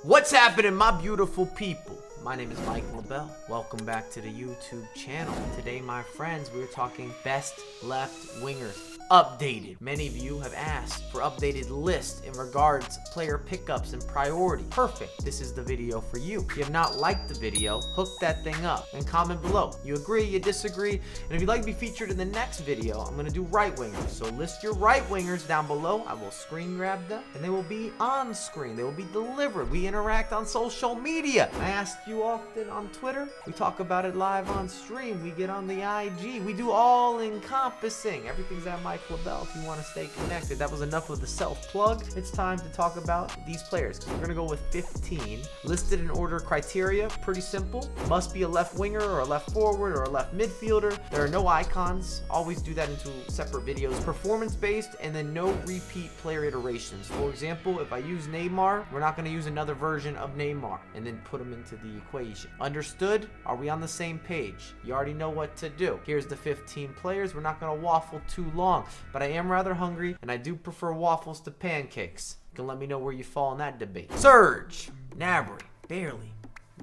What's happening, my beautiful people? My name is LaBelle. Welcome back to the YouTube channel. Today, my friends, we're talking best left wingers. Updated. Many of you have asked for updated lists in regards to player pickups and priority. Perfect. This is the video for you. If you have not liked the video, hook that thing up and comment below. You agree, you disagree, and if you'd like to be featured in the next video, I'm going to do right wingers. So list your right wingers down below. I will screen grab them and they will be on screen. They will be delivered. We interact on social media. I ask you often on Twitter. We talk about it live on stream. We get on the IG. We do all encompassing. Everything's at Mike LaBelle if you want to stay connected. That was enough of the self-plug. It's time to talk about these players. We're going to go with 15. Listed in order criteria. Pretty simple. Must be a left winger or a left forward or a left midfielder. There are no icons. Always do that into separate videos. Performance-based and then no repeat player iterations. For example, if I use Neymar, we're not going to use another version of Neymar and then put him into the equation. Understood? Are we on the same page? You already know what to do. Here's the 15 players. We're not going to waffle too long, but I am rather hungry and I do prefer waffles to pancakes. You can let me know where you fall in that debate. Serge Gnabry barely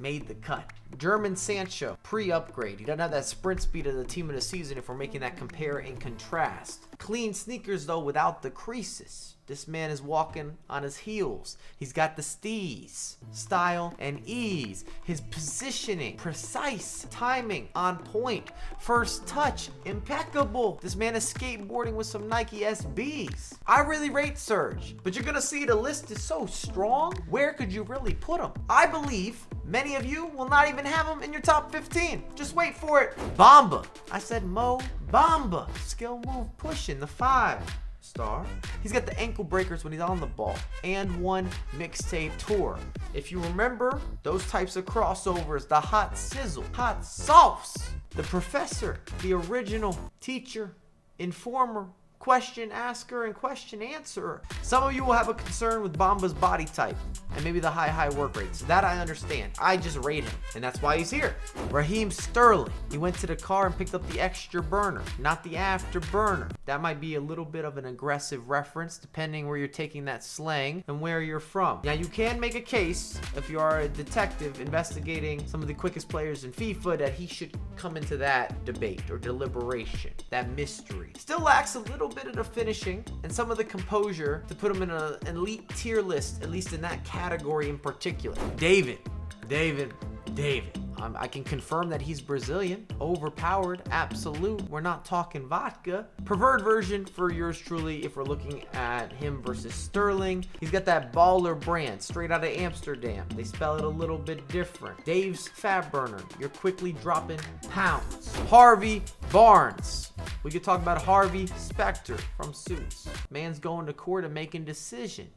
made the cut. German Sancho, pre-upgrade. He doesn't have that sprint speed of the team of the season if we're making that compare and contrast. Clean sneakers though without the creases. This man is walking on his heels. He's got the steez, style and ease. His positioning, precise, timing on point. First touch, impeccable. This man is skateboarding with some Nike SBs. I really rate Serge, but you're gonna see the list is so strong. Where could you really put him? I believe many of you will not even have him in your top 15. Just wait for it. Bamba. I said Mo Bamba. Skill move pushing the 5-star. He's got the ankle breakers when he's on the ball and one mixtape tour. If you remember those types of crossovers, the hot sizzle, hot sauce, the professor, the original teacher, informer, question asker, and question answerer. Some of you will have a concern with Bamba's body type and maybe the high work rates. That I understand. I just rate him, and that's why he's here. Raheem Sterling. He went to the car and picked up the extra burner, not the after burner. That might be a little bit of an aggressive reference depending where you're taking that slang and where you're from. Now you can make a case if you are a detective investigating some of the quickest players in FIFA that he should come into that debate or deliberation, that mystery. Still lacks a little bit of the finishing and some of the composure to put him in an elite tier list, at least in that category in particular. David. I can confirm that he's Brazilian, overpowered, absolute. We're not talking vodka. Preferred version for yours truly if we're looking at him versus Sterling. He's got that baller brand straight out of Amsterdam. They spell it a little bit different. Dave's Fat Burner. You're quickly dropping pounds. Harvey Barnes. We could talk about Harvey Specter from Suits. Man's going to court and making decisions,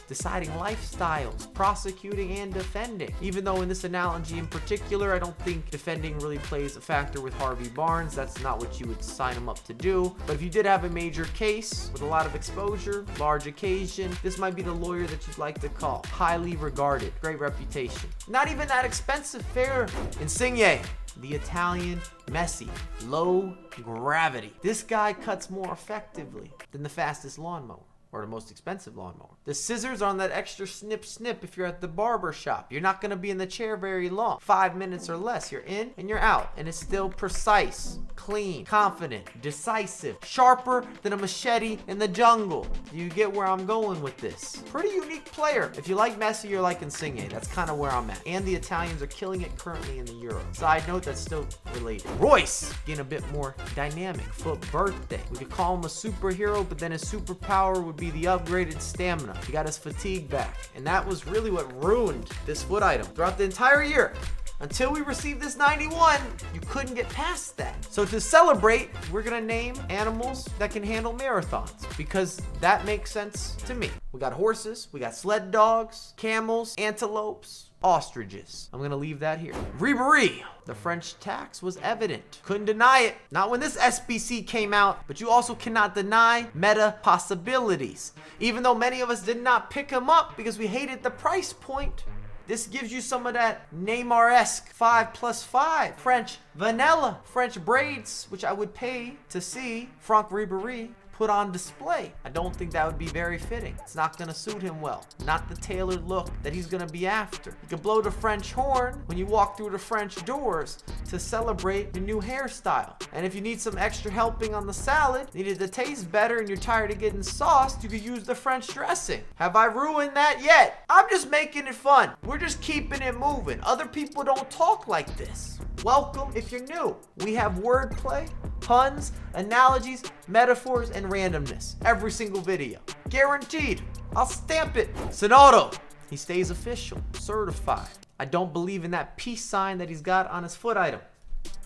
deciding lifestyles, prosecuting and defending. Even though in this analogy in particular, I don't think defending really plays a factor with Harvey Barnes. That's not what you would sign him up to do. But if you did have a major case with a lot of exposure, large occasion, this might be the lawyer that you'd like to call. Highly regarded, great reputation. Not even that expensive fare. Insigne. The Italian Messi, low gravity. This guy cuts more effectively than the fastest lawnmower or the most expensive lawnmower. The scissors on that extra snip if you're at the barber shop. You're not gonna be in the chair very long. 5 minutes or less, you're in and you're out. And it's still precise, clean, confident, decisive, sharper than a machete in the jungle. You get where I'm going with this. Pretty unique player. If you like Messi, you're like Insigne. That's kind of where I'm at. And the Italians are killing it currently in the Euro. Side note, that's still related. Royce, getting a bit more dynamic. Foot birthday. We could call him a superhero, but then his superpower would be the upgraded stamina. He got his fatigue back. And that was really what ruined this foot item throughout the entire year. Until we received this 91, you couldn't get past that. So to celebrate, we're gonna name animals that can handle marathons because that makes sense to me. We got horses, we got sled dogs, camels, antelopes, ostriches. I'm gonna leave that here. Ribéry. The French tax was evident. Couldn't deny it. Not when this SBC came out, but you also cannot deny meta possibilities. Even though many of us did not pick him up because we hated the price point, this gives you some of that Neymar-esque 5+5. French vanilla, French braids, which I would pay to see Franck Ribéry put on display. I don't think that would be very fitting. It's not gonna suit him well. Not the tailored look that he's gonna be after. You can blow the French horn when you walk through the French doors to celebrate your new hairstyle. And if you need some extra helping on the salad, need it to taste better and you're tired of getting sauced, you could use the French dressing. Have I ruined that yet? I'm just making it fun. We're just keeping it moving. Other people don't talk like this. Welcome if you're new. We have wordplay, puns, analogies, metaphors, and randomness. Every single video. Guaranteed. I'll stamp it. Sonoto. He stays official, certified. I don't believe in that peace sign that he's got on his foot item.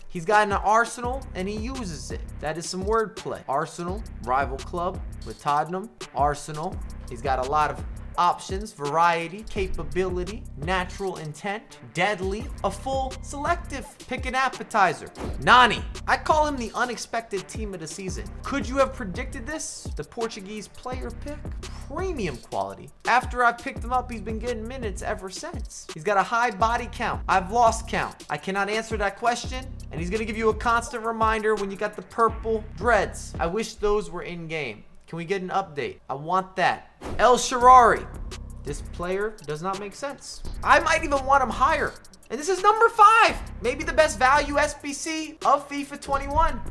He's got an Arsenal and he uses it. That is some wordplay. Arsenal, rival club with Tottenham. Arsenal. He's got a lot of options, variety, capability, natural intent, deadly, a full selective. Pick an appetizer. Nani. I call him the unexpected team of the season. Could you have predicted this? The Portuguese player pick? Premium quality. After I picked him up, he's been getting minutes ever since. He's got a high body count. I've lost count. I cannot answer that question. And he's gonna give you a constant reminder when you got the purple dreads. I wish those were in game. Can we get an update? I want that. El Sharari. This player does not make sense. I might even want him higher. And this is number 5. Maybe the best value SBC of FIFA 21.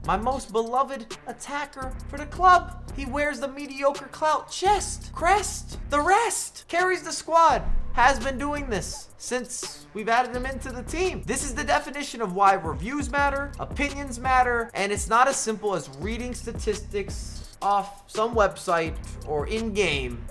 My most beloved attacker for the club. He wears the mediocre clout chest, crest, the rest. Carries the squad. Has been doing this since we've added him into the team. This is the definition of why reviews matter, opinions matter, and it's not as simple as reading statistics off some website or in-game.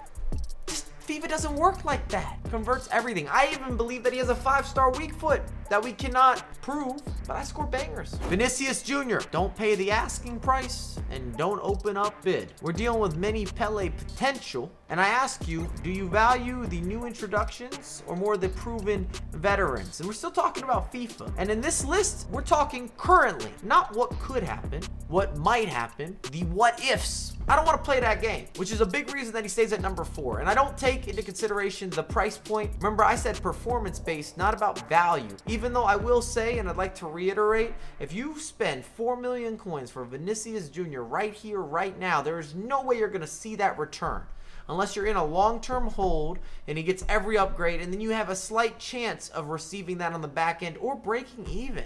FIFA doesn't work like that. Converts everything. I even believe that he has a 5-star weak foot that we cannot prove, but I score bangers. Vinicius Jr. Don't pay the asking price and don't open up bid. We're dealing with many Pele potential, and I ask you, do you value the new introductions or more the proven veterans? And we're still talking about FIFA. And in this list, we're talking currently, not what could happen, what might happen, the what ifs. I don't want to play that game, which is a big reason that he stays at number 4. And I don't take into consideration the price point. Remember, I said performance-based, not about value. Even though I will say, and I'd like to reiterate, if you spend 4 million coins for Vinicius Jr. right here, right now, there is no way you're going to see that return. Unless you're in a long-term hold and he gets every upgrade, and then you have a slight chance of receiving that on the back end or breaking even.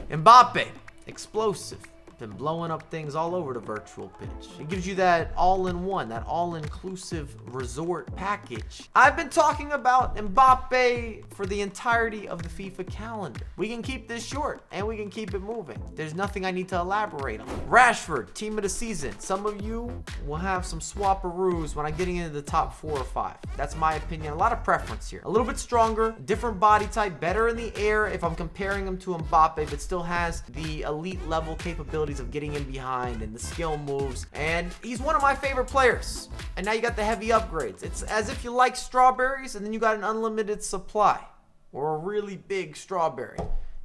Mbappe, explosive. Been blowing up things all over the virtual pitch. It gives you that all-in-one, that all-inclusive resort package. I've been talking about Mbappe for the entirety of the FIFA calendar. We can keep this short and we can keep it moving. There's nothing I need to elaborate on. Rashford, team of the season. Some of you will have some swapperoos when I'm getting into the top 4 or 5. That's my opinion. A lot of preference here. A little bit stronger, different body type, better in the air if I'm comparing him to Mbappe, but still has the elite level capabilities of getting in behind and the skill moves, and he's one of my favorite players. And now you got the heavy upgrades. It's as if you like strawberries and then you got an unlimited supply or a really big strawberry.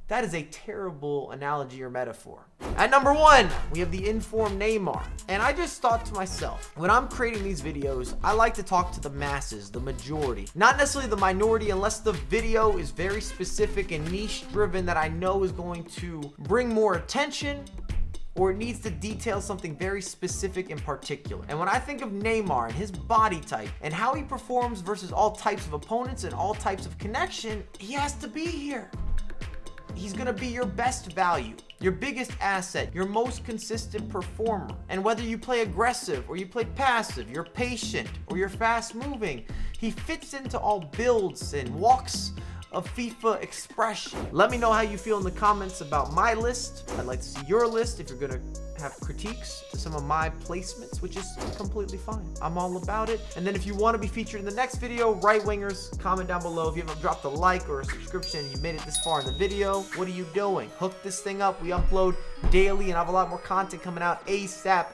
That is a terrible analogy or metaphor. At number 1, we have the informed Neymar. And I just thought to myself, when I'm creating these videos, I like to talk to the masses, the majority. Not necessarily the minority, unless the video is very specific and niche driven that I know is going to bring more attention, or it needs to detail something very specific in particular. And when I think of Neymar and his body type and how he performs versus all types of opponents and all types of connection, he has to be here. He's gonna be your best value, your biggest asset, your most consistent performer. And whether you play aggressive or you play passive, you're patient or you're fast moving, he fits into all builds and walks of FIFA expression. Let me know how you feel in the comments about my list. I'd like to see your list if you're gonna have critiques to some of my placements, which is completely fine. I'm all about it. And then if you want to be featured in the next video, right wingers, comment down below. If you haven't dropped a like or a subscription and you made it this far in the video, what are you doing? Hook this thing up. We upload daily and I have a lot more content coming out ASAP.